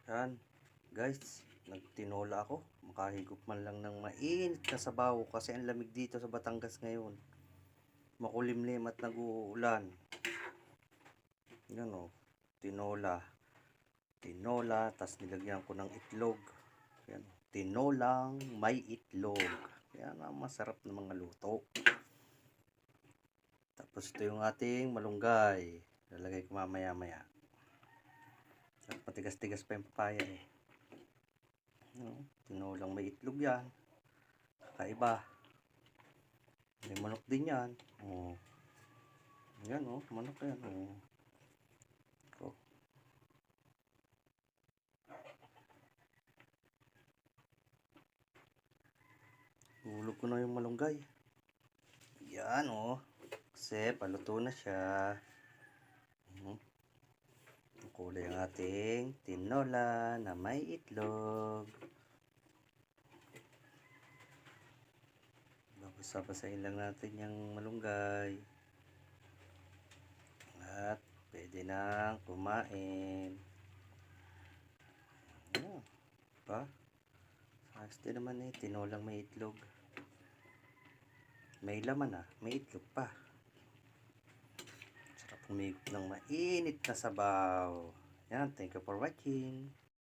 Yan, guys, nagtinola ako. Makahigop man lang ng mainit na sabaw kasi ang lamig dito sa Batangas ngayon. Makulimlim at nag-uulan. Yan o, tinola. Tinola, tas nilagyan ko ng itlog. Yan, tinolang may itlog. Yan ang masarap na mga luto. Tapos ito yung ating malunggay. Lalagay ko mamaya-maya. Matigas-tigas pa yung papaya eh. Tinolang may itlog yan. Kakaiba. May manok din yan. Oh. Yan oh, manok yan oh. Oh. Hulog ko na yung malunggay. Yan oh. Kasi paluto na siya. Kulay ang ating tinola na may itlog. Basa-basahin lang natin yung malunggay. At pwede nang kumain. Oh, pa? Ayos din naman eh, tinolang may itlog. May laman ah, may itlog pa. Sarap humigop ng mainit na sabaw. Yan, thank you for watching.